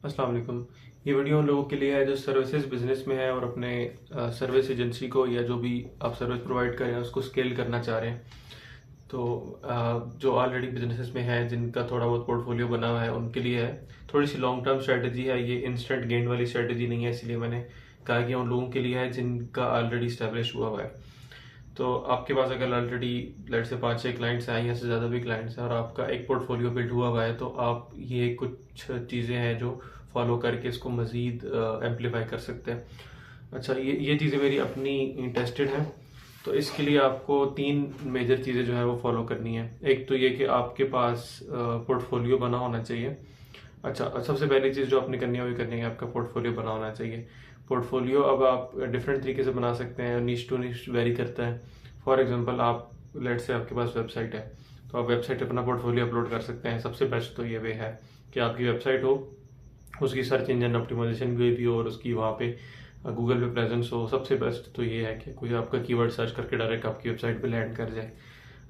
अस्सलाम वालेकुम। ये वीडियो उन लोगों के लिए है जो सर्विसेज बिजनेस में है और अपने सर्विस एजेंसी को या जो भी आप सर्विस प्रोवाइड कर रहे हैं उसको स्केल करना चाह रहे हैं। तो जो ऑलरेडी बिजनेसेस में है जिनका थोड़ा बहुत पोर्टफोलियो बना हुआ है उनके लिए है। थोड़ी सी लॉन्ग टर्म स्ट्रेटजी है, ये इंस्टेंट गेन वाली स्ट्रेटजी नहीं है, इसलिए मैंने कहा कि उन लोगों के लिए है जिनका ऑलरेडी स्टैब्लिश हुआ हुआ है। तो आपके पास अगर ऑलरेडी लेट से 5-6 क्लाइंट्स हैं या से ज़्यादा भी क्लाइंट्स हैं और आपका एक पोर्टफोलियो बिल्ड हुआ हुआ है, तो आप ये कुछ चीज़ें हैं जो फॉलो करके इसको मज़ीद एम्पलीफाई कर सकते हैं। अच्छा, ये चीज़ें मेरी अपनी टेस्टेड हैं। तो इसके लिए आपको 3 मेजर चीज़ें जो है वो फॉलो करनी है। एक तो ये कि आपके पास पोर्टफोलियो बना होना चाहिए। अच्छा, सबसे पहली चीज़ जो आपने करनी है वो करनी है, आपका पोर्टफोलियो बना होना चाहिए। पोर्टफोलियो अब आप डिफरेंट तरीके से बना सकते हैं, नीश टू नीश वेरी करता है। फॉर एग्जांपल, आप लेट से आपके पास वेबसाइट है, तो आप वेबसाइट पे अपना पोर्टफोलियो अपलोड कर सकते हैं। सबसे बेस्ट तो ये वे है कि आपकी वेबसाइट हो, उसकी सर्च इंजन ऑप्टिमाइजेशन भी हो और उसकी वहाँ पे गूगल पे प्रेजेंस हो। सबसे बेस्ट तो ये है कि कोई आपका कीवर्ड सर्च करके डायरेक्ट आपकी वेबसाइट पे लैंड कर जाए।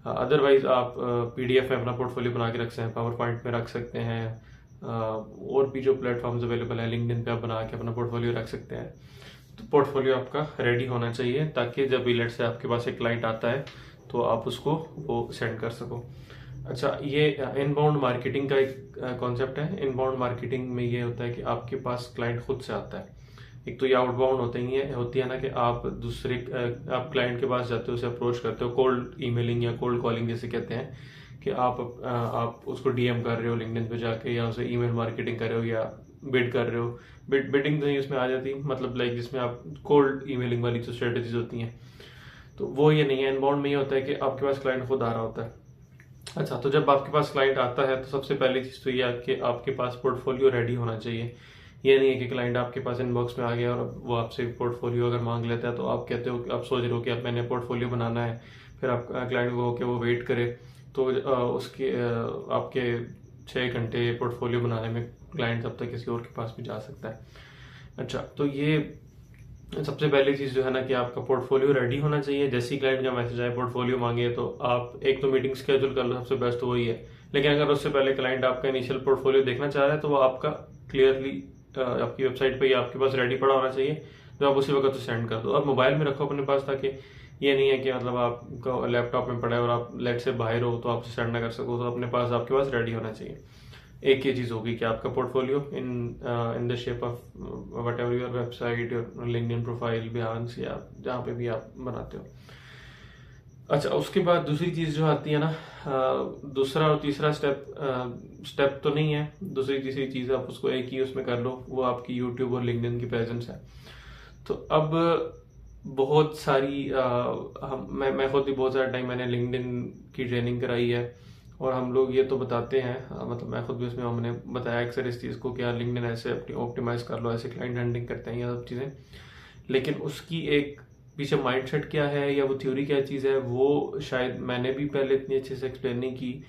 अदरवाइज आप पीडीएफ में अपना पोर्टफोलियो बना के रख सकते हैं, पावर पॉइंट में रख सकते हैं, और भी जो प्लेटफॉर्म्स अवेलेबल है, लिंक्डइन पे आप बना के अपना पोर्टफोलियो रख सकते हैं। तो पोर्टफोलियो आपका रेडी होना चाहिए ताकि जब भी लेट से आपके पास एक क्लाइंट आता है तो आप उसको वो सेंड कर सको। अच्छा, ये इनबाउंड मार्केटिंग का एक कॉन्सेप्ट है। इनबाउंड मार्केटिंग में ये होता है कि आपके पास क्लाइंट खुद से आता है। एक तो ये आउटबाउंड होती है ना कि आप आप क्लाइंट के पास जाते हो, उसे अप्रोच करते हो, कोल्ड ईमेलिंग या कोल्ड कॉलिंग जैसे कहते हैं, कि आप उसको डीएम कर रहे हो लिंक्डइन पे जाके, या उसे ईमेल मार्केटिंग कर रहे हो या बिड कर रहे हो। बिडिंग तो नहीं उसमें आ जाती, मतलब लाइक जिसमें आप कोल्ड ईमेलिंग वाली जो स्ट्रेटेजीज होती हैं, तो वो ये नहीं है। इनबाउंड में ये होता है कि आपके पास क्लाइंट खुद आ रहा होता है। अच्छा, तो जब आपके पास क्लाइंट आता है तो सबसे पहली चीज तो ये है कि आपके पास पोर्टफोलियो रेडी होना चाहिए। ये नहीं है कि क्लाइंट आपके पास इनबॉक्स में आ गया और वो आपसे पोर्टफोलियो अगर मांग लेता है तो आप कहते हो, आप सोच रहे हो कि अब मैंने पोर्टफोलियो बनाना है, फिर आप क्लाइंट को कि वो वेट करे, तो उसके आपके 6 घंटे पोर्टफोलियो बनाने में क्लाइंट तब तक किसी और के पास भी जा सकता है। अच्छा, तो ये सबसे पहली चीज जो है ना कि आपका पोर्टफोलियो रेडी होना चाहिए। जैसे ही क्लाइंट का मैसेज आए पोर्टफोलियो मांगे तो आप एक तो मीटिंग स्केड्यूल कर लो, सबसे बेस्ट वही है। लेकिन अगर उससे पहले क्लाइंट आपका इनिशियल पोर्टफोलियो देखना चाह रहा है तो वो आपका क्लियरली आपकी वेबसाइट पे या आपके पास रेडी पड़ा होना चाहिए, जो आप उसी वक्त सेंड कर दो। और मोबाइल में रखो अपने पास, ताकि ये नहीं है कि मतलब आपका लैपटॉप में पड़ा है और आप लेट से बाहर हो तो आप सेंड ना कर सको, तो अपने पास आपके पास रेडी होना चाहिए। एक ये चीज होगी कि आपका portfolio in the shape of whatever your website, your LinkedIn profile, Behance या जहाँ पे भी आप बनाते हो। अच्छा, उसके बाद दूसरी चीज जो आती है ना, दूसरा और तीसरा स्टेप तो नहीं है, दूसरी तीसरी चीज आप उसको एक ही उसमें कर लो, वो आपकी यूट्यूब और लिंक्डइन की प्रेजेंस है। तो अब बहुत सारी मैं खुद भी बहुत सारा टाइम मैंने लिंक्डइन की ट्रेनिंग कराई है, और हम लोग ये तो बताते हैं, मतलब मैं खुद भी उसमें हमने बताया अक्सर इस चीज़ को कि यार लिंक्डइन ऐसे ऑप्टिमाइज कर लो, ऐसे क्लाइंट हैंडलिंग करते हैं, ये सब चीज़ें। लेकिन उसकी एक पीछे माइंडसेट क्या है या वो थ्योरी क्या चीज़ है, वो शायद मैंने भी पहले इतनी अच्छे से एक्सप्लेन नहीं की,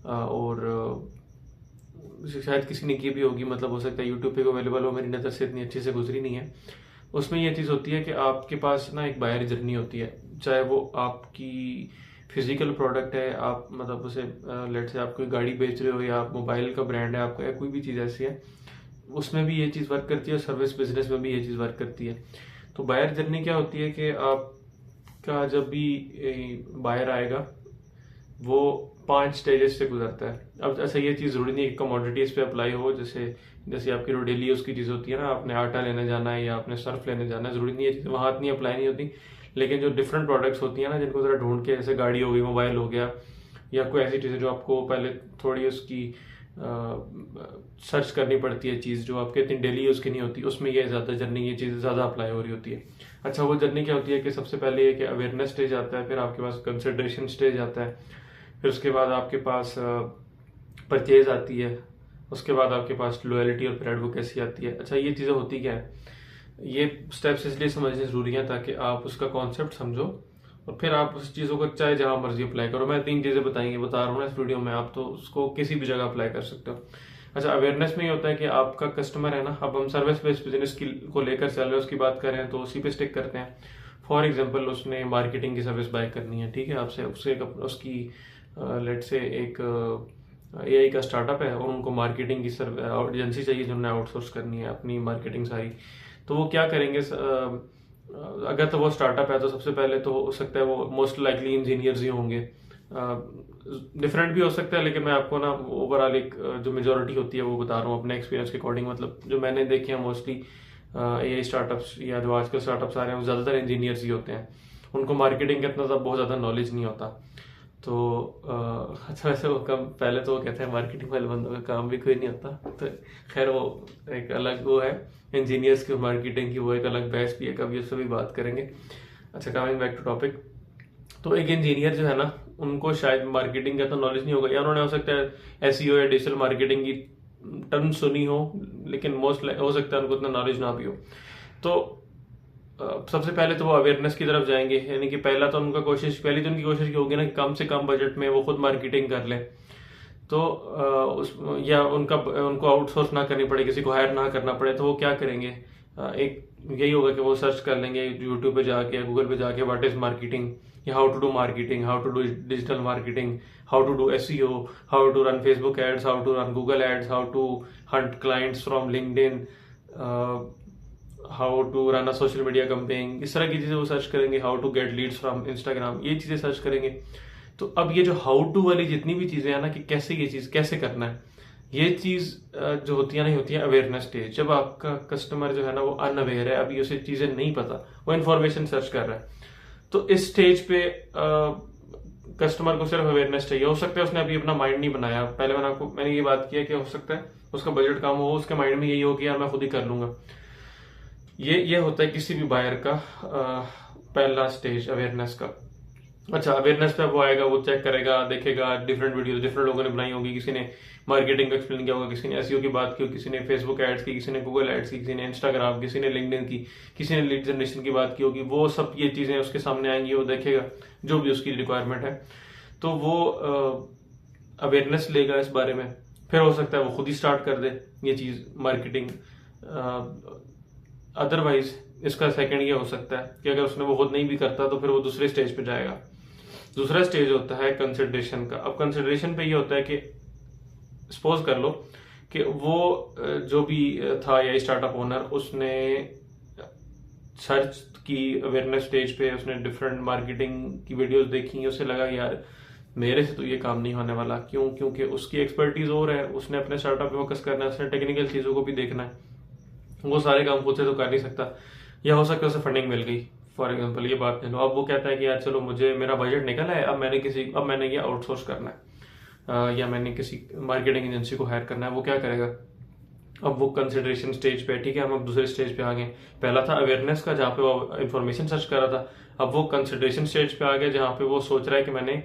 और शायद किसी ने की भी होगी, मतलब हो सकता है यूट्यूब पे अवेलेबल हो, मेरी नज़र से इतनी अच्छे से गुजरी नहीं है। उसमें ये चीज़ होती है कि आपके पास ना एक बायर जर्नी होती है, चाहे वो आपकी फिजिकल प्रोडक्ट है, आप मतलब उसे लेट से आप कोई गाड़ी बेच रहे हो या आप मोबाइल का ब्रांड है आपका या कोई भी चीज़ ऐसी है, उसमें भी ये चीज़ वर्क करती है, और सर्विस बिजनेस में भी ये चीज़ वर्क करती है। तो बायर जर्नी क्या होती है कि आपका जब भी बायर आएगा वो 5 स्टेजेस से गुजरता है। अब ऐसा ये चीज़ जरूरी नहीं है कमोडिटीज पे अप्लाई हो, जैसे जैसे आपकी जो डेली यूज की चीज़ होती है ना, आपने आटा लेने जाना है या आपने सर्फ लेने जाना है, जरूरी नहीं है चीज़ें वहाँ इतनी अप्लाई नहीं होती। लेकिन जो डिफरेंट प्रोडक्ट्स होती है ना, जिनको जरा ढूंढ के, जैसे गाड़ी हो गई, मोबाइल हो गया, या कोई ऐसी चीज़ें जो आपको पहले थोड़ी उसकी सर्च करनी पड़ती है, चीज़ जो आपके इतनी डेली यूज़ की नहीं होती, उसमें ये ज़्यादा जर्नी, ये चीज़ें ज़्यादा अप्लाई हो रही होती है। अच्छा, वो जर्नी क्या होती है कि सबसे पहले ये कि अवेयरनेस स्टेज आता है, फिर आपके पास कंसिडरेशन स्टेज आता है, फिर उसके बाद आपके पास परचेज आती है, उसके बाद आपके पास लॉयल्टी और ब्रांड एडवोकेसी आती है। अच्छा, ये चीज़ें होती क्या है, ये स्टेप्स इसलिए समझने जरूरी है ताकि आप उसका कॉन्सेप्ट समझो और फिर आप उस चीज़ों को चाहे जहां मर्जी अप्लाई करो। मैं 3 चीज़ें बता रहा हूँ ना इस वीडियो में, आप तो उसको किसी भी जगह अप्लाई कर सकते हो। अच्छा, अवेयरनेस में ये होता है कि आपका कस्टमर है ना, अब हम सर्विस बेस्ड बिजनेस की को लेकर चल रहे हैं, उसकी बात कर रहे हैं तो उसी पे स्टिक करते हैं। फॉर एग्जाम्पल, उसने मार्केटिंग की सर्विस बाय करनी है, ठीक है, आपसे उससे उसकी लेट से एक एआई का स्टार्टअप है और उनको मार्केटिंग की एजेंसी चाहिए जिन्होंने आउटसोर्स करनी है अपनी मार्केटिंग सारी। तो वो क्या करेंगे, अगर तो वो स्टार्टअप है तो सबसे पहले तो हो सकता है वो मोस्ट लाइकली इंजीनियर्स ही होंगे। डिफरेंट भी हो सकता है, लेकिन मैं आपको ना ओवरऑल एक जो मेजोरिटी होती है वो बता रहा हूँ अपने एक्सपीरियंस के अकॉर्डिंग। मतलब जो मैंने देखे हैं मोस्टली एआई स्टार्टअप्स या जो आजकल स्टार्टअप्स आ रहे हैं वो ज़्यादातर इंजीनियर्स ही होते हैं। उनको मार्केटिंग का इतना बहुत ज़्यादा नॉलेज नहीं होता। तो अच्छा, वैसे वो कम पहले तो वो कहते हैं मार्केटिंग वाले बंदों का काम भी कोई नहीं होता। तो खैर वो एक अलग वो है इंजीनियर्स की मार्केटिंग की, वो एक अलग बहस भी है, कभी उससे भी बात करेंगे। अच्छा, कमिंग बैक टू टॉपिक, तो एक इंजीनियर जो है ना उनको शायद मार्केटिंग का तो नॉलेज नहीं होगा, या उन्होंने हो सकता है एसईओ या डिजिटल मार्केटिंग की टर्म सुनी हो, लेकिन मोस्ट हो सकता है उनको उतना नॉलेज ना भी हो। तो सबसे पहले तो वो अवेयरनेस की तरफ जाएंगे, यानी कि पहली तो उनकी कोशिश होगी ना कि कम से कम बजट में वो खुद मार्केटिंग कर लें। तो या उनको आउटसोर्स ना करनी पड़े, किसी को हायर ना करना पड़े। तो वो क्या करेंगे, एक यही होगा कि वो सर्च कर लेंगे यूट्यूब पे जाके, गूगल पे जाके, व्हाट इज मार्केटिंग, या how to do marketing, how to do digital marketing, how to do SEO, how to run Facebook ads, how to run Google ads, how to hunt clients from LinkedIn, how to run a social media campaign. इस तरह की चीजें वो search करेंगे। How to get leads from Instagram, ये चीजें search करेंगे। तो अब ये जो हाउ टू वाली जितनी भी चीजें हैं ना कि कैसे ये चीज कैसे करना है, ये चीज जो होती है नहीं होती है अवेयरनेस स्टेज, जब आपका कस्टमर जो है ना वो अनअवेयर है, अभी उसे चीजें नहीं पता, वो इन्फॉर्मेशन सर्च कर रहा है। तो इस स्टेज पे कस्टमर को सिर्फ अवेयरनेस चाहिए। हो सकता है उसने अभी अपना माइंड नहीं बनाया, पहले मैंने ये बात किया कि हो सकता है उसका बजट कम हो, उसके माइंड में यही हो कि यार मैं खुद ही कर लूंगा। ये होता है किसी भी बायर का पहला स्टेज अवेयरनेस का। अच्छा, अवेयरनेस पे वो आएगा, वो चेक करेगा, देखेगा डिफरेंट वीडियो डिफरेंट लोगों ने बनाई होगी, किसी ने मार्केटिंग का एक्सप्लेन किया होगा, किसी ने एसईओ की बात की, किसी ने फेसबुक एड्स की, किसी ने गूगल एड्स की, किसी ने इंस्टाग्राम, किसी ने लिंक्डइन की, किसी ने लीड जनरेशन की बात की होगी। वो सब ये चीजें उसके सामने आएंगी, वो देखेगा जो भी उसकी रिक्वायरमेंट है, तो वो अवेयरनेस लेगा इस बारे में। फिर हो सकता है वो खुद ही स्टार्ट कर दे ये चीज मार्केटिंग। अदरवाइज इसका सेकंड ये हो सकता है कि अगर उसने वो खुद नहीं भी करता तो फिर वो दूसरे स्टेज पे जाएगा। दूसरा स्टेज होता है कंसिडरेशन का। अब कंसिडरेशन पे ये होता है कि सपोज कर लो कि वो जो भी था या स्टार्टअप ओनर, उसने सर्च की अवेयरनेस स्टेज पे, उसने डिफरेंट मार्केटिंग की वीडियोस देखी, उसे लगा यार मेरे से तो ये काम नहीं होने वाला। क्यों? क्योंकि उसकी एक्सपर्टीज और है, उसने अपने स्टार्टअप पे फोकस करना है, उसने टेक्निकल चीजों को भी देखना है, वो सारे काम खुद से तो कर नहीं सकता। या हो सकता है उसे फंडिंग मिल गई, फॉर एग्जाम्पल ये बात ले लो। अब वो कहता है कि यार चलो मुझे मेरा बजट निकल है, अब मैंने ये आउटसोर्स करना है, या मैंने किसी मार्केटिंग एजेंसी को हायर करना है। वो क्या करेगा, अब वो कंसिडरेशन स्टेज पे, ठीक है, हम अब दूसरे स्टेज पे आ गए। पहला था अवेयरनेस का जहाँ पे वो इन्फॉर्मेशन सर्च कर रहा था, अब वो कंसिडरेशन स्टेज पे आ गया जहाँ पे वो सोच रहा है कि मैंने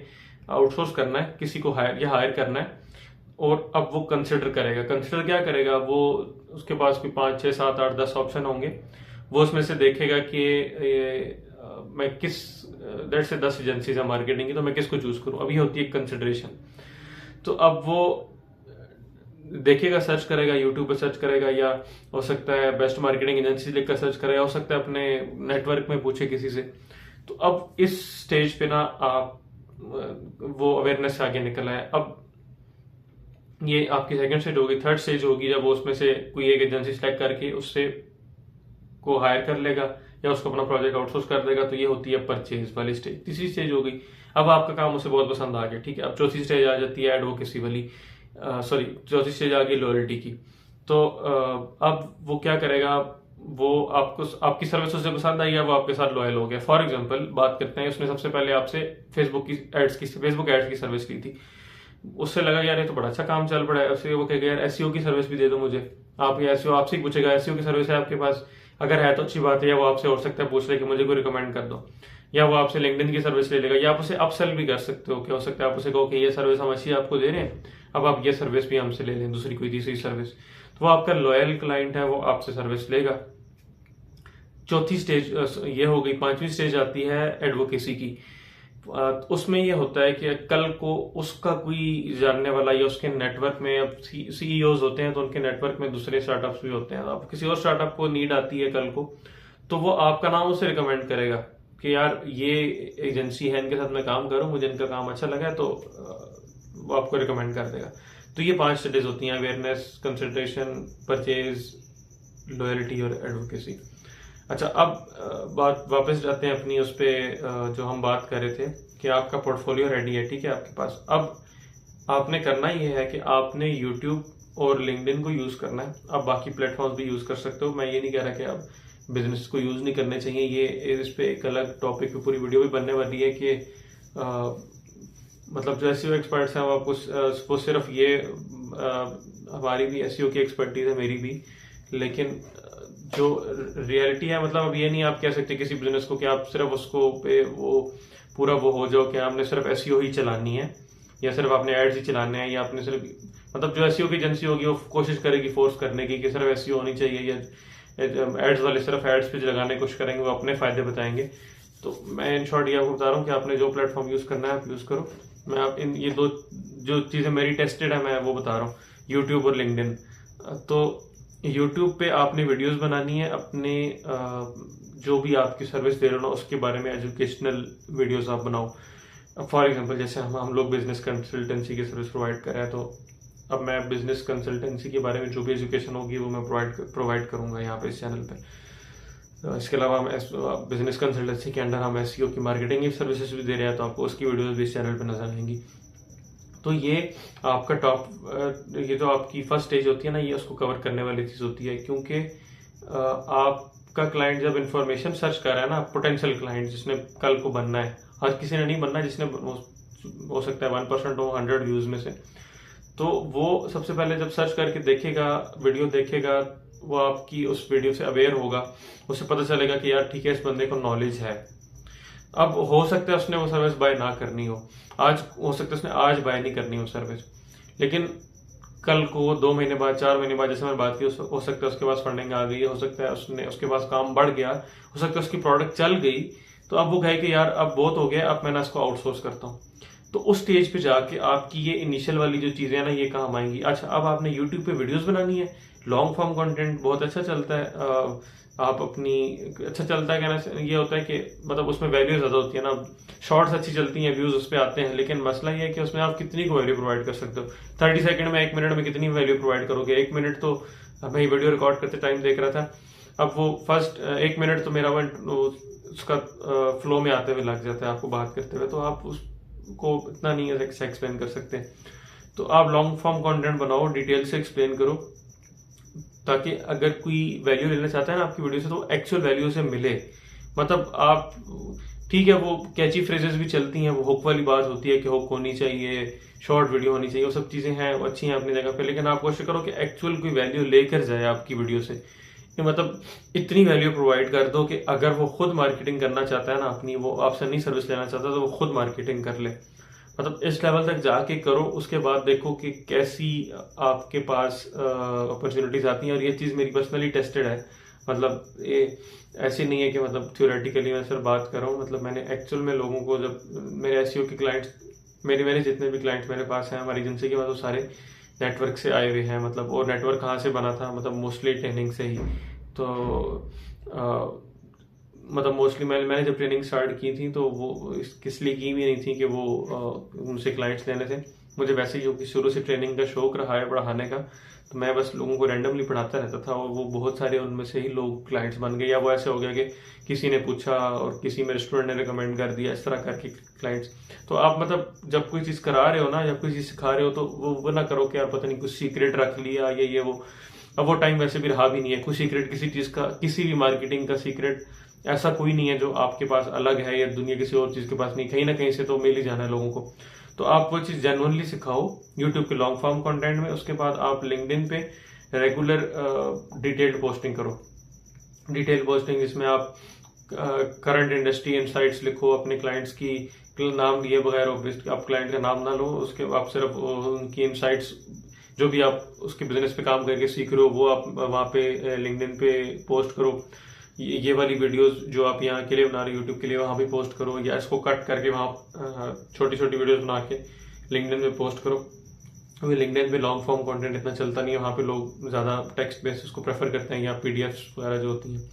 आउटसोर्स करना है, किसी को हायर करना है। और अब वो कंसिडर करेगा। कंसिडर क्या करेगा, वो उसके पास भी 5, 6, 7, 8, 10 ऑप्शन होंगे। वो उसमें से देखेगा कि मैं किस दैट से 10 एजेंसीज है मार्केटिंग की, तो मैं किसको चूज करूं। अभी होती है कंसिडरेशन। तो अब वो देखेगा, सर्च करेगा, यूट्यूब पे सर्च करेगा, या हो सकता है बेस्ट मार्केटिंग एजेंसी लिखकर सर्च करेगा, हो सकता है अपने नेटवर्क में पूछे किसी से। तो अब इस स्टेज पे ना आप वो अवेयरनेस से आगे निकल आए। अब ये आपकी सेकंड स्टेज होगी। थर्ड स्टेज होगी जब वो उसमें से कोई एक एजेंसी सेलेक्ट करके उससे को हायर कर लेगा या उसको अपना प्रोजेक्ट आउटसोर्स कर देगा। तो ये होती है परचेज वाली स्टेज। तीसरी स्टेज हो गई, अब आपका काम उसे बहुत पसंद आ गया, ठीक है। अब चौथी स्टेज आ जाती है एडवोकेसी वाली, चौथी स्टेज आ गई लॉयल्टी की। तो अब वो क्या करेगा, वो आपको आपकी सर्विस उसे पसंद आई है, वो आपके साथ लॉयल हो गया। फॉर एग्जाम्पल बात करते हैं, उसने सबसे पहले आपसे फेसबुक एड्स की सर्विस ली थी। उससे लगा यार ये तो बड़ा अच्छा काम चल पड़ा है, उससे वो कहेगा यार एसईओ की सर्विस भी दे दो मुझे। आप ये एसईओ आपसे ही पूछेगा, एसईओ की सर्विस है आपके पास, अगर है तो अच्छी बात है। या वो आपसे हो सकता है पूछ ले कि मुझे कोई रिकमेंड कर दो, या वो आपसे लिंक्डइन की सर्विस ले लेगा, या आप उसे अपसेल भी कर सकते हो। क्या हो सकता है आप उसे कहो कि ये सर्विस हम अच्छी आपको दे रहे हैं, अब आप ये सर्विस भी हमसे ले लें, दूसरी कोई तीसरी सर्विस। तो वो आपका लॉयल क्लाइंट है, वो आपसे सर्विस लेगा। चौथी स्टेज ये हो गई। पांचवी स्टेज आती है एडवोकेसी की। उसमें ये होता है कि कल को उसका कोई जानने वाला या उसके नेटवर्क में, अब सीईओज होते हैं तो उनके नेटवर्क में दूसरे स्टार्टअप्स भी होते हैं। अब किसी और स्टार्टअप को नीड आती है कल को, तो वो आपका नाम उसे रिकमेंड करेगा कि यार ये एजेंसी है, इनके साथ मैं काम करूं, मुझे इनका काम अच्छा लगा है, तो वो आपको रिकमेंड कर देगा। तो ये 5 स्टेजेस होती हैं: अवेयरनेस, कंसिडरेशन, परचेज, लॉयल्टी और एडवोकेसी। अच्छा, अब बात वापस जाते हैं अपनी उस पे जो हम बात कर रहे थे कि आपका पोर्टफोलियो रेडी है, ठीक है आपके पास। अब आपने करना ये है कि आपने यूट्यूब और लिंक्डइन को यूज करना है। आप बाकी प्लेटफॉर्म्स भी यूज कर सकते हो, मैं ये नहीं कह रहा कि आप बिजनेस को यूज नहीं करने चाहिए। ये इस पे एक अलग टॉपिक पे पूरी वीडियो भी बनने वाली है कि मतलब जो एसईओ एक्सपर्ट्स हैं वो सिर्फ ये हमारी भी एसईओ की एक्सपर्टीज है, मेरी भी, लेकिन जो रियलिटी है, मतलब अब ये नहीं आप कह सकते किसी बिजनेस को कि आप सिर्फ उसको पे वो पूरा वो हो जाओ कि आपने सिर्फ एसईओ ही चलानी है या सिर्फ आपने एड्स ही चलाने हैं, या आपने सिर्फ, मतलब जो एसईओ की एजेंसी होगी वो कोशिश करेगी फोर्स करने की कि सिर्फ एसईओ होनी चाहिए, या एड्स वाले सिर्फ एड्स पे लगाने की कोशिश करेंगे, वो अपने फायदे बताएंगे। तो मैं इन शॉर्ट ये आपको बता रहा हूँ कि आपने जो प्लेटफॉर्म यूज करना है आप यूज करो। मैं आप इन ये दो जो चीजें मेरी टेस्टेड है मैं वो बता रहा हूँ, यूट्यूब और लिंक्डइन। तो यूट्यूब पे आपने वीडियोस बनानी है अपने जो भी आपकी सर्विस दे रहे हो ना उसके बारे में एजुकेशनल वीडियोस आप बनाओ। फॉर एग्जांपल जैसे हम लोग बिजनेस कंसल्टेंसी की सर्विस प्रोवाइड कर रहे हैं, तो अब मैं बिजनेस कंसल्टेंसी के बारे में जो भी एजुकेशन होगी वो मैं प्रोवाइड करूंगा यहाँ पे इस चैनल पे। इसके अलावा हम बिजनेस कंसल्टेंसी के अंडर हम एसईओ की मार्केटिंग की सर्विसेज भी दे रहे हैं, तो आपको उसकी वीडियोस भी इस चैनल पे नजर आएंगी। तो ये आपका ये जो आपकी फर्स्ट स्टेज होती है ना, ये उसको कवर करने वाली चीज होती है, क्योंकि आपका क्लाइंट जब इंफॉर्मेशन सर्च कर रहा है ना, पोटेंशियल क्लाइंट जिसने कल को बनना है, हर किसी ने नहीं बनना, जिसने हो सकता है 1% हो 100 व्यूज में से, तो वो सबसे पहले जब सर्च करके देखेगा, वीडियो देखेगा, वो आपकी उस वीडियो से अवेयर होगा, उसे पता चलेगा कि यार ठीक है इस बंदे को नॉलेज है। अब हो सकता है उसने वो सर्विस बाय ना करनी हो, आज हो सकता है उसने आज बाय नहीं करनी हो सर्विस, लेकिन कल को 2 महीने बाद 4 महीने बाद जैसे मैंने बात की हो सकता है उसके पास फंडिंग आ गई, हो सकता है उसके पास काम बढ़ गया, हो सकता है उसकी प्रोडक्ट चल गई, तो अब वो कहे कि यार अब बहुत हो गया, अब मैं ना इसको आउटसोर्स करता हूँ। तो उस स्टेज पे जाके आपकी ये इनिशियल वाली जो चीजें हैं ना ये काम आएंगी। अच्छा, अब आपने यूट्यूब पे वीडियोस बनानी है, लॉन्ग फॉर्म कंटेंट बहुत अच्छा चलता है, आप अपनी अच्छा चलता है, कहना ये होता है कि मतलब उसमें वैल्यू ज्यादा होती है ना, शॉर्ट्स अच्छी चलती हैं, व्यूज उस पर आते हैं, लेकिन मसला ये है कि उसमें आप कितनी को वैल्यू प्रोवाइड कर सकते हो। 30 सेकंड में 1 मिनट में कितनी वैल्यू प्रोवाइड करोगे? 1 मिनट तो मैं वीडियो रिकॉर्ड करते टाइम देख रहा था, अब वो फर्स्ट 1 मिनट तो मेरा उसका फ्लो में आते हुए लग जाता है आपको बात करते हुए, तो आप उसको इतना नहीं एक्सप्लेन कर सकते। तो आप लॉन्ग फॉर्म कंटेंट बनाओ, डिटेल से एक्सप्लेन करो, ताकि अगर कोई वैल्यू लेना चाहता है ना आपकी वीडियो से तो एक्चुअल वैल्यू से मिले। मतलब आप ठीक है वो कैची फ्रेजेस भी चलती हैं, वो हुक वाली बात होती है कि हुक होनी चाहिए, शॉर्ट वीडियो होनी चाहिए, वो सब चीजें हैं, वो अच्छी हैं अपनी जगह पे, लेकिन आप कोशिश करो कि एक्चुअल कोई वैल्यू लेकर जाए आपकी वीडियो से, कि मतलब इतनी वैल्यू प्रोवाइड कर दो कि अगर वो खुद मार्केटिंग करना चाहता है ना अपनी, वो आपसे नहीं सर्विस लेना चाहता तो वो खुद मार्केटिंग कर ले। मतलब इस लेवल तक जाके करो, उसके बाद देखो कि कैसी आपके पास अपॉर्चुनिटीज आती हैं। और ये चीज मेरी पर्सनली टेस्टेड है, मतलब ये ऐसी नहीं है कि मतलब थ्योरेटिकली मैं सिर्फ बात कर रहा हूँ, मतलब मैंने एक्चुअल में लोगों को, जब मेरे एसईओ के क्लाइंट्स, मेरे जितने भी क्लाइंट्स मेरे पास हैं हमारी एजेंसी के बाद, वो सारे नेटवर्क से आए हुए हैं। मतलब और नेटवर्क कहाँ से बना था, मतलब मोस्टली ट्रेनिंग से ही। तो मतलब मोस्टली मैंने जब ट्रेनिंग स्टार्ट की थी तो वो किस लिए की भी नहीं थी कि वो उनसे क्लाइंट्स लेने थे, मुझे वैसे ही क्योंकि शुरू से ट्रेनिंग का शौक रहा है पढ़ाने का, तो मैं बस लोगों को रैंडमली पढ़ाता रहता था, और वो बहुत सारे उनमें से ही लोग क्लाइंट्स बन गए, या वो ऐसे हो गया कि किसी ने पूछा और किसी मेरे स्टूडेंट ने रिकमेंड कर दिया, इस तरह करके क्लाइंट्स। तो आप मतलब जब कोई चीज करा रहे हो ना, जब कोई चीज सिखा रहे हो, तो वो ना करो कि यार पता नहीं कुछ सीक्रेट रख लिया ये वो। अब वो टाइम वैसे भी रहा भी नहीं है, कुछ सीक्रेट किसी चीज का, किसी भी मार्केटिंग का सीक्रेट ऐसा कोई नहीं है जो आपके पास अलग है या दुनिया किसी और चीज के पास नहीं, कहीं ना कहीं से तो मिल ही जाना है लोगों को। तो आप वो चीज जेन्युइनली सिखाओ यूट्यूब के लॉन्ग फॉर्म कंटेंट में। उसके बाद आप लिंक्डइन पे रेगुलर डिटेल्ड पोस्टिंग करो, डिटेल पोस्टिंग जिसमें आप करंट इंडस्ट्री इनसाइट्स लिखो, अपने क्लाइंट्स की नाम लिए बगैर, आप क्लाइंट का नाम ना लो, उसके आप सिर्फ उनकी इनसाइट्स जो भी आप उसके बिजनेस पे काम करके सीख रहे हो वो आप वहां पे लिंक्डइन पे पोस्ट करो। ये वाली वीडियोस जो आप यहाँ के लिए बना रहे हो यूट्यूब के लिए, वहां भी पोस्ट करो, या इसको कट करके वहां छोटी छोटी वीडियोस बना के लिंक्डइन पे पोस्ट करो। अभी लिंक्डइन पे लॉन्ग फॉर्म कंटेंट इतना चलता नहीं है, वहां पे लोग ज्यादा टेक्स्ट बेसिस को प्रेफर करते हैं या पीडीएफ्स वगैरह जो होती हैं।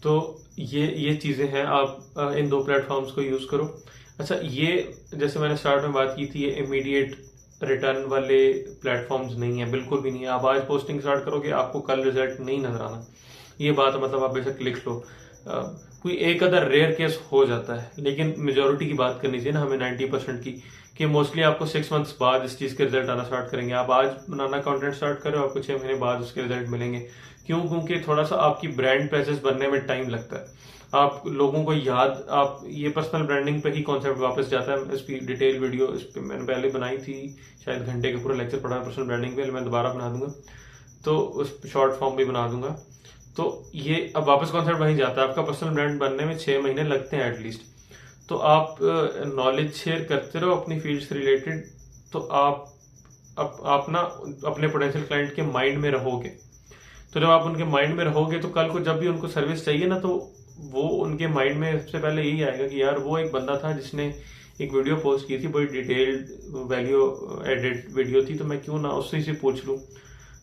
तो ये चीजें हैं, आप इन 2 प्लेटफॉर्म्स को यूज करो। अच्छा, ये जैसे मैंने स्टार्ट में बात की थी, ये इमीडिएट रिटर्न वाले प्लेटफॉर्म्स नहीं है, बिल्कुल भी नहीं है। आप आज पोस्टिंग स्टार्ट करोगे, आपको कल रिजल्ट नहीं नजर आना। ये बात मतलब आप बेशक लिख लो। कोई एक अदर रेयर केस हो जाता है, लेकिन मेजोरिटी की बात करनी चाहिए ना हमें 90% की, कि मोस्टली आपको 6 मंथ्स बाद इस चीज के रिजल्ट आना स्टार्ट करेंगे। आप आज बनाना कंटेंट स्टार्ट करो, आपको 6 महीने बाद उसके रिजल्ट मिलेंगे। क्यों? क्योंकि थोड़ा सा आपकी ब्रांड प्रेजेंस बनने में टाइम लगता है। आप लोगों को याद, आप ये पर्सनल ब्रांडिंग पे ही कॉन्सेप्ट वापस जाता है। इसकी डिटेल वीडियो इस पे मैंने पहले बनाई थी, शायद घंटे का पूरा लेक्चर पढ़ा पर्सनल ब्रांडिंग पे, मैं दोबारा बना दूंगा, तो उस शॉर्ट फॉर्म भी बना दूंगा। तो ये अब वापस कॉन्सेप्ट वहीं जाता है, आपका पर्सनल ब्रांड बनने में 6 महीने लगते हैं एटलीस्ट। तो आप नॉलेज शेयर करते रहो अपनी फील्ड से रिलेटेड, तो आप ना अपने पोटेंशियल क्लाइंट के माइंड में रहोगे। तो जब आप उनके माइंड में रहोगे तो कल को जब भी उनको सर्विस चाहिए ना, तो वो उनके माइंड में सबसे पहले यही आएगा कि यार वो एक बंदा था जिसने एक वीडियो पोस्ट की थी, बड़ी डिटेल्ड वैल्यू एडेड वीडियो थी, तो मैं क्यों ना उससे से पूछ लूं।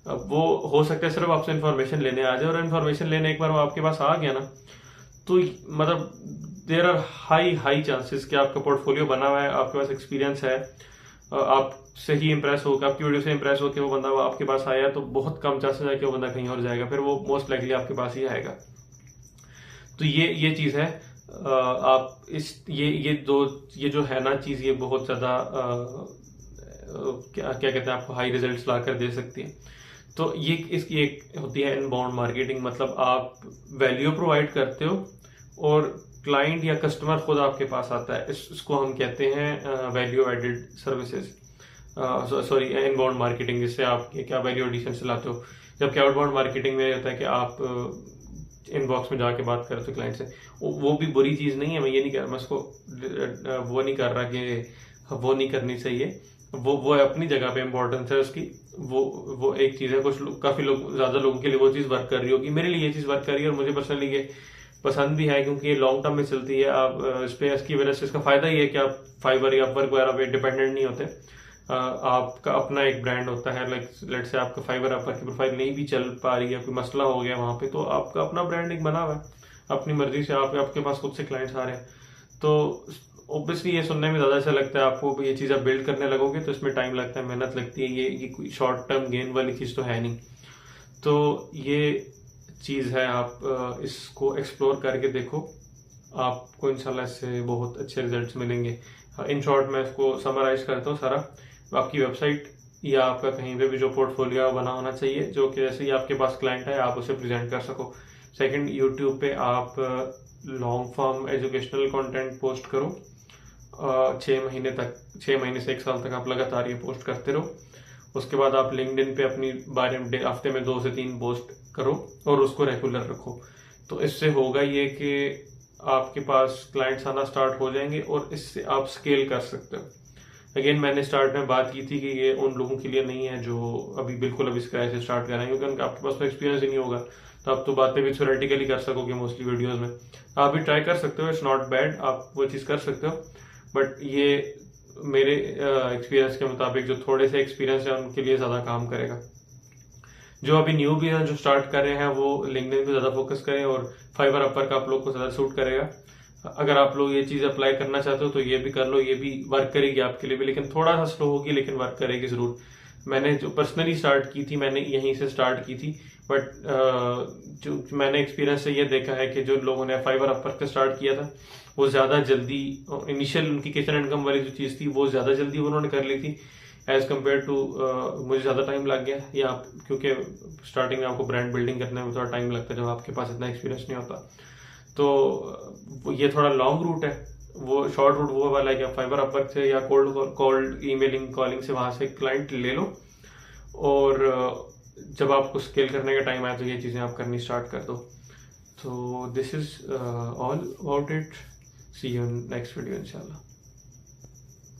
अब वो हो सकता है सिर्फ आपसे इन्फॉर्मेशन लेने आ जाए, और इन्फॉर्मेशन लेने एक बार वो आपके पास आ गया ना, तो मतलब देयर आर हाई चांसेस कि आपका पोर्टफोलियो बना हुआ है, आपके पास एक्सपीरियंस है, आपसे ही इंप्रेस होगा, आपकी वीडियो से इंप्रेस होकर वो बंदा आपके पास आया, तो बहुत कम चांसेस है कि वो बंदा कहीं और जाएगा, फिर वो मोस्ट लाइकली आपके पास ही आएगा। तो ये चीज है। आप ये जो है ना चीज, ये बहुत ज्यादा क्या कहते हैं, आपको हाई रिजल्ट्स लाकर दे सकती है। तो ये इसकी एक होती है इनबाउंड मार्केटिंग, मतलब आप वैल्यू प्रोवाइड करते हो और क्लाइंट या कस्टमर खुद आपके पास आता है। इसको हम कहते हैं value added services, sorry inbound marketing, जिससे आप क्या वैल्यू एडिशन से लाते हो। जबकि आउटबाउंड मार्केटिंग में होता है कि आप इनबॉक्स में जाके बात करते हो क्लाइंट से। वो भी बुरी चीज नहीं है, मैं ये नहीं कर रहा, मैं उसको वो नहीं कर रहा कि वो नहीं करनी चाहिए, वो अपनी जगह पे इम्पोर्टेंस है उसकी। वो एक चीज है, काफी लोग, ज्यादा लोगों के लिए वो चीज वर्क कर रही होगी, मेरे लिए ये चीज वर्क कर रही है और मुझे पर्सनली ये पसंद भी है, क्योंकि ये लॉन्ग टर्म में चलती है। आप इस पे इसकी वजह से इसका फायदा ये है कि आप फाइवर या अपवर्क वगैरह पे डिपेंडेंट नहीं होते। आपका अपना एक ब्रांड होता है। लेट से आपका फाइवर अपवर्क की प्रोफाइल नहीं भी चल पा रही है, कोई मसला हो गया वहां पे, तो आपका अपना ब्रांडिंग बना हुआ है, अपनी मर्जी से आपके पास खुद से क्लाइंट्स आ रहे हैं। तो ऑब्वियसली ये सुनने में ज्यादा अच्छा लगता है आपको, ये चीज आप बिल्ड करने लगोगे तो इसमें टाइम लगता है, मेहनत लगती है, ये कोई शॉर्ट टर्म गेन वाली चीज तो है नहीं। तो ये चीज है, आप इसको एक्सप्लोर करके देखो, आपको इंशाल्लाह इससे बहुत अच्छे रिजल्ट्स मिलेंगे। इन शॉर्ट मैं इसको समराइज करता हूँ सारा। आपकी वेबसाइट या आपका कहीं पे भी जो पोर्टफोलियो बना होना चाहिए, जो कि जैसे ही आपके पास क्लाइंट है आप उसे प्रेजेंट कर सको। सेकंड, यूट्यूब पे आप long form educational content post करो, 6 महीने से 1 साल तक आप लगातार ये पोस्ट करते रहो। उसके बाद आप लिंक्डइन पे अपनी बारे में हफ्ते में 2 से 3 पोस्ट करो और उसको रेगुलर रखो। तो इससे होगा ये कि आपके पास क्लाइंट्स आना स्टार्ट हो जाएंगे और इससे आप स्केल कर सकते हो। अगेन मैंने स्टार्ट में बात की थी कि ये उन लोगों के लिए नहीं है जो अभी स्क्रैच से स्टार्ट कर रहे हैं, क्योंकि आपके पास तो एक्सपीरियंस ही नहीं होगा, तो आप तो बातें भी थ्योरेटिकली कर सकोगे मोस्टली वीडियोस में। आप भी ट्राई कर सकते हो, इट्स नॉट बैड, आप वो चीज कर सकते हो। बट ये मेरे एक्सपीरियंस के मुताबिक जो थोड़े से एक्सपीरियंस है उनके लिए ज्यादा काम करेगा। जो अभी न्यू भी हैं, जो स्टार्ट कर रहे हैं, वो लिंक्डइन पे ज्यादा फोकस करें और फाइवर अपवर्क आप लोग को ज्यादा सूट करेगा। अगर आप लोग ये चीज अप्लाई करना चाहते हो तो ये भी कर लो, ये भी वर्क करेगी आपके लिए भी, लेकिन थोड़ा सा स्लो होगी, लेकिन वर्क करेगी जरूर। मैंने जो पर्सनली स्टार्ट की थी, मैंने यहीं से स्टार्ट की थी, बट जो मैंने एक्सपीरियंस से ये देखा है कि जो लोगों ने फाइवर अपवर्क से स्टार्ट किया था वो ज्यादा जल्दी, इनिशियल उनकी किचन इनकम वाली जो चीज थी वो ज्यादा जल्दी उन्होंने कर ली थी एज कम्पेयर टू मुझे ज्यादा टाइम लग गया, या क्योंकि स्टार्टिंग में आपको ब्रांड बिल्डिंग करने में थोड़ा टाइम लगता है जब आपके पास इतना एक्सपीरियंस नहीं होता। तो ये थोड़ा लॉन्ग रूट है। वो शॉर्ट रूट वो वाला है कि आप फाइवर अपवर्क से या कोल्ड ईमेलिंग कॉलिंग से वहां से क्लाइंट ले लो, और जब आपको स्केल करने का टाइम आए तो ये चीजें आप करनी स्टार्ट कर दो। तो this is all about it, see you in next video इंशाल्लाह।